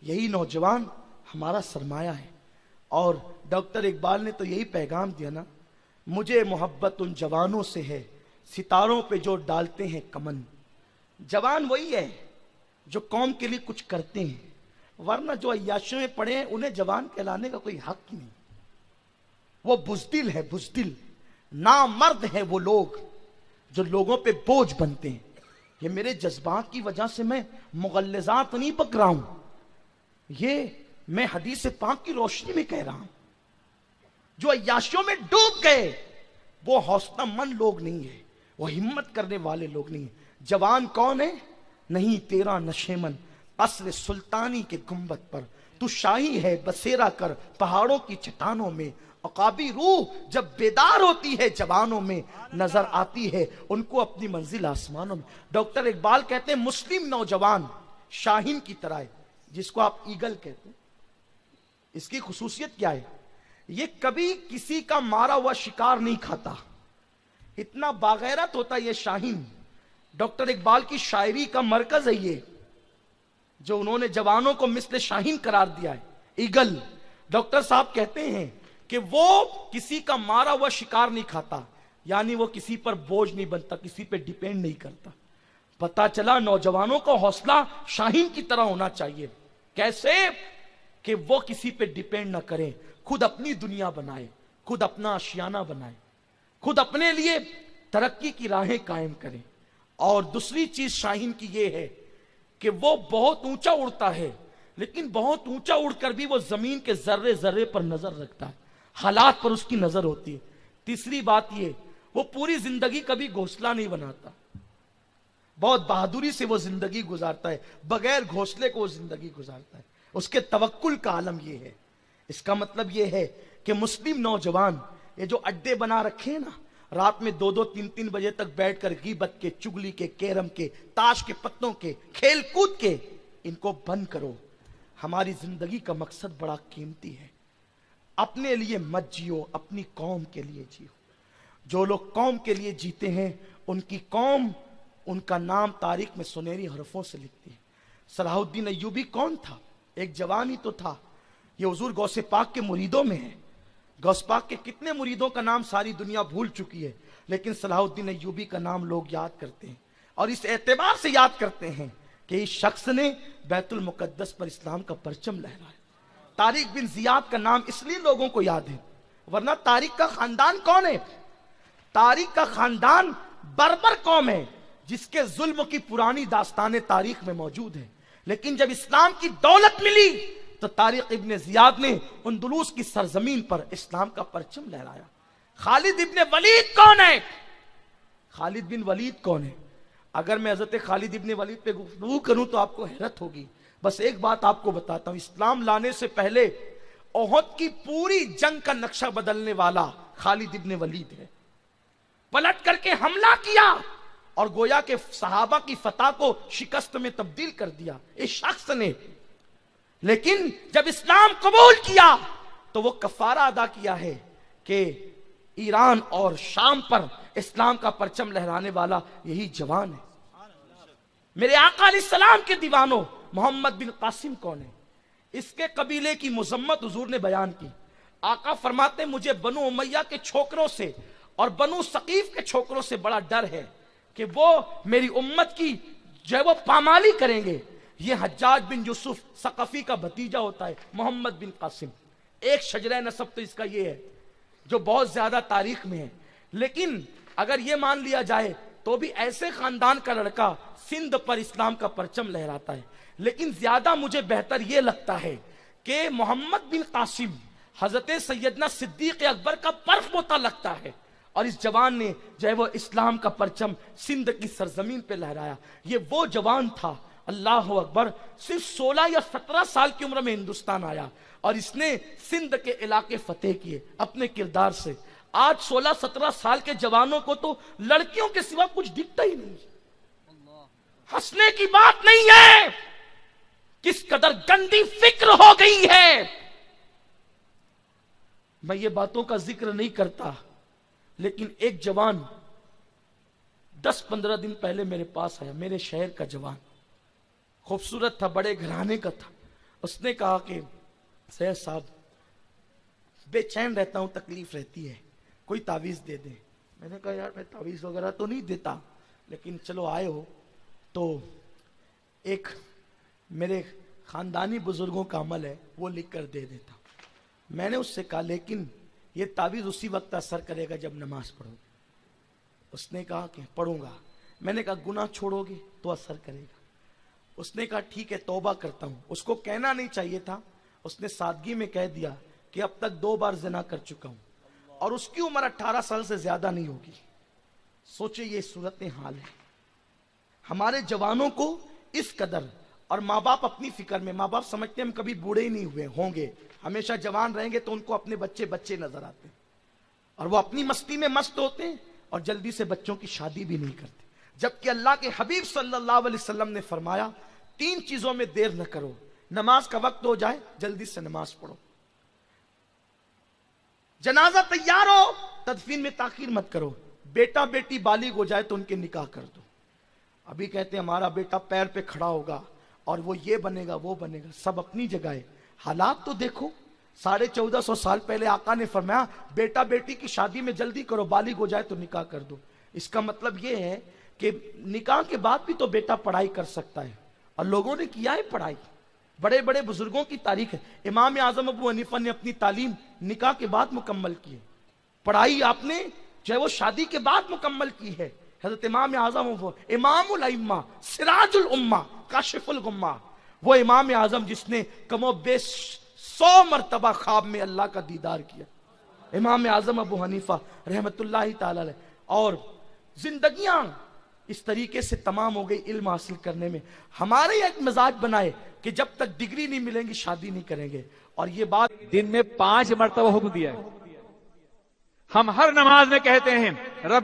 یہی نوجوان ہمارا سرمایہ ہے. اور ڈاکٹر اقبال نے تو یہی پیغام دیا نا، مجھے محبت ان جوانوں سے ہے ستاروں پہ جو ڈالتے ہیں کمن. جوان وہی ہے جو قوم کے لیے کچھ کرتے ہیں، ورنہ جو عیاشیوں میں پڑے ہیں انہیں جوان کہلانے کا کوئی حق نہیں. وہ بزدل ہے، بزدل نامرد ہے وہ لوگ جو لوگوں پہ بوجھ بنتے ہیں. یہ میرے جذبات کی وجہ سے میں مغلظات نہیں پک رہا ہوں، یہ میں حدیث پاک کی روشنی میں کہہ رہا ہوں. جو عیاشیوں میں ڈوب گئے وہ حوصلہ مند لوگ نہیں ہیں، وہ ہمت کرنے والے لوگ نہیں ہیں. جوان کون ہے؟ نہیں تیرا نشیمن قصر سلطانی کے گنبد پر، تو شاہی ہے بسیرا کر پہاڑوں کی چٹانوں میں. عقابی روح جب بیدار ہوتی ہے جوانوں میں، نظر آتی ہے ان کو اپنی منزل آسمانوں میں. ڈاکٹر اقبال کہتے ہیں مسلم نوجوان شاہین کی طرح ہے، جس کو آپ ایگل کہتے ہیں. اس کی خصوصیت کیا ہے؟ یہ کبھی کسی کا مارا ہوا شکار نہیں کھاتا، اتنا باغیرت ہوتا ہے یہ شاہین. ڈاکٹر اقبال کی شاعری کا مرکز ہے یہ، جو انہوں نے جوانوں کو مثل شاہین قرار دیا ہے، ایگل. ڈاکٹر صاحب کہتے ہیں کہ وہ کسی کا مارا ہوا شکار نہیں کھاتا، یعنی وہ کسی پر بوجھ نہیں بنتا، کسی پہ ڈیپینڈ نہیں کرتا. پتا چلا نوجوانوں کا حوصلہ شاہین کی طرح ہونا چاہیے. کیسے؟ کہ وہ کسی پہ ڈیپینڈ نہ کریں، خود اپنی دنیا بنائے، خود اپنا آشیانہ بنائے، خود اپنے لیے ترقی کی راہیں قائم کریں. اور دوسری چیز شاہین کی یہ ہے کہ وہ بہت اونچا اڑتا ہے، لیکن بہت اونچا اڑ کر بھی وہ زمین کے ذرے ذرے پر نظر رکھتا ہے، حالات پر اس کی نظر ہوتی ہے. تیسری بات یہ، وہ پوری زندگی کبھی گھونسلہ نہیں بناتا، بہت بہادری سے وہ زندگی گزارتا ہے، بغیر گھونسلے کو وہ زندگی گزارتا ہے. اس کے توکل کا عالم یہ ہے. اس کا مطلب یہ ہے کہ مسلم نوجوان یہ جو اڈے بنا رکھے ہیں نا، رات میں 2-3 بجے تک بیٹھ کر غیبت کے، چگلی کے، کیرم کے، تاش کے پتوں کے، کھیل کود کے، ان کو بند کرو. ہماری زندگی کا مقصد بڑا قیمتی ہے. اپنے لیے مت جیو، اپنی قوم کے لیے جیو. جو لوگ قوم کے لیے جیتے ہیں ان کی قوم ان کا نام تاریخ میں سنہری حرفوں سے لکھتی ہے. صلاح الدین ایوبی کون تھا؟ ایک جوان ہی تو تھا. یہ حضور غوث پاک کے مریدوں میں ہے. غوث پاک کے کتنے مریدوں کا نام ساری دنیا بھول چکی ہے، لیکن صلاح الدین ایوبی کا نام لوگ یاد کرتے ہیں، اور اس اعتبار سے یاد کرتے ہیں کہ اس شخص نے بیت المقدس پر اسلام کا پرچم لہرایا. طارق بن زیاد کا نام اس لیے لوگوں کو یاد ہے، ورنہ طارق کا خاندان کون ہے؟ طارق کا خاندان بربر قوم ہے جس کے ظلم کی پرانی داستانیں تاریخ میں موجود ہیں. لیکن جب اسلام کی دولت ملی تو طارق ابن زیاد نے اندلس کی سرزمین پر اسلام کا پرچم لہرایا. خالد ابن ولید کون ہے؟ خالد بن ولید کون ہے؟ اگر میں حضرت خالد ابن ولید پہ گفتگو کروں تو آپ کو حیرت ہوگی. بس ایک بات آپ کو بتاتا ہوں، اسلام لانے سے پہلے احد کی پوری جنگ کا نقشہ بدلنے والا خالد ابن ولید ہے. پلٹ کر کے حملہ کیا اور گویا کہ صحابہ کی فتح کو شکست میں تبدیل کر دیا اس شخص نے. لیکن جب اسلام قبول کیا تو وہ کفارہ ادا کیا ہے کہ ایران اور شام پر اسلام کا پرچم لہرانے والا یہی جوان ہے. میرے آقا علیہ السلام کے دیوانوں، محمد بن قاسم کون ہے؟ اس کے قبیلے کی مذمت حضور نے بیان کی. آقا فرماتے مجھے بنو امیہ کے چھوکروں سے اور بنو ثقیف کے چھوکروں سے بڑا ڈر ہے کہ وہ میری امت کی جو ہے وہ پامالی کریں گے. یہ حجاج بن یوسف ثقفی کا بھتیجا ہوتا ہے، محمد بن قاسم. ایک شجرہ نسب تو اس کا یہ ہے جو بہت زیادہ تاریخ میں ہے. لیکن اگر یہ مان لیا جائے تو بھی ایسے خاندان کا لڑکا سندھ پر اسلام کا پرچم لہراتا ہے. لیکن زیادہ مجھے بہتر یہ لگتا ہے کہ محمد بن قاسم حضرت سیدنا صدیق اکبر کا پرف پوتا لگتا ہے، اور اس جوان نے جو ہے وہ اسلام کا پرچم سندھ کی سرزمین پہ لہرایا. یہ وہ جوان تھا، اللہ اکبر، صرف 16 یا 17 سال کی عمر میں ہندوستان آیا اور اس نے سندھ کے علاقے فتح کیے اپنے کردار سے. آج 16-17 سال کے جوانوں کو تو لڑکیوں کے سوا کچھ دکھتا ہی نہیں. ہنسنے کی بات نہیں ہے، کس قدر گندی فکر ہو گئی ہے. میں یہ باتوں کا ذکر نہیں کرتا، لیکن ایک جوان 10-15 دن پہلے میرے پاس آیا، میرے شہر کا جوان، خوبصورت تھا، بڑے گھرانے کا تھا. اس نے کہا کہ سید صاحب بے چین رہتا ہوں، تکلیف رہتی ہے، کوئی تعویذ دے دیں۔ میں نے کہا یار میں تعویذ وغیرہ تو نہیں دیتا، لیکن چلو آئے ہو تو ایک میرے خاندانی بزرگوں کا عمل ہے وہ لکھ کر دے دیتا۔ میں نے اس سے کہا لیکن یہ تعویذ اسی وقت اثر کرے گا جب نماز پڑھو گے۔ اس نے کہا کہ پڑھوں گا۔ میں نے کہا گناہ چھوڑو گے تو اثر کرے گا۔ اس نے کہا ٹھیک ہے توبہ کرتا ہوں۔ اس کو کہنا نہیں چاہیے تھا، اس نے سادگی میں کہہ دیا کہ اب تک 2 بار زنا کر چکا ہوں، اور اس کی عمر 18 سال سے زیادہ نہیں ہوگی۔ سوچے یہ صورت حال ہے ہمارے جوانوں کو اس قدر، اور ماں باپ اپنی فکر میں، ماں باپ سمجھتے ہیں ہم کبھی بوڑھے ہی نہیں ہوئے ہوں گے، ہمیشہ جوان رہیں گے، تو ان کو اپنے بچے بچے نظر آتے ہیں، اور وہ اپنی مستی میں مست ہوتے ہیں اور جلدی سے بچوں کی شادی بھی نہیں کرتے۔ جبکہ اللہ کے حبیب صلی اللہ علیہ وسلم نے فرمایا 3 چیزوں میں دیر نہ کرو، نماز کا وقت ہو جائے جلدی سے نماز پڑھو، جنازہ تیار ہو تدفین میں تاخیر مت کرو، بیٹا بیٹی بالغ ہو جائے تو ان کے نکاح کر دو۔ ابھی کہتے ہیں ہمارا بیٹا پیر پہ کھڑا ہوگا اور وہ یہ بنے گا وہ بنے گا، سب اپنی جگہ ہے، حالات تو دیکھو۔ 1450 سال پہلے آقا نے فرمایا بیٹا بیٹی کی شادی میں جلدی کرو، بالغ ہو جائے تو نکاح کر دو۔ اس کا مطلب یہ ہے کہ نکاح کے بعد بھی تو بیٹا پڑھائی کر سکتا ہے، اور لوگوں نے کیا ہے پڑھائی، بڑے بڑے بزرگوں کی تاریخ ہے۔ امام اعظم ابو حنیفہ نے اپنی تعلیم نکاح کے بعد مکمل کی ہے، پڑھائی آپ نے جو ہے وہ شادی کے بعد مکمل کی ہے۔ حضرت امام اعظم امام الائمہ سراج الامہ کاشف الغمہ، وہ امام اعظم جس نے کم و بیش 100 مرتبہ خواب میں اللہ کا دیدار کیا، امام اعظم ابو حنیفہ رحمت اللہ تعالی علیہ، اور زندگیاں اس طریقے سے تمام ہو گئی علم حاصل کرنے میں۔ ہمارے ایک مزاج بنائے کہ جب تک ڈگری نہیں ملیں گی شادی نہیں کریں گے، اور یہ بات دن میں 5 مرتبہ حکم دیا ہے۔ ہم ہر نماز میں کہتے ہیں رب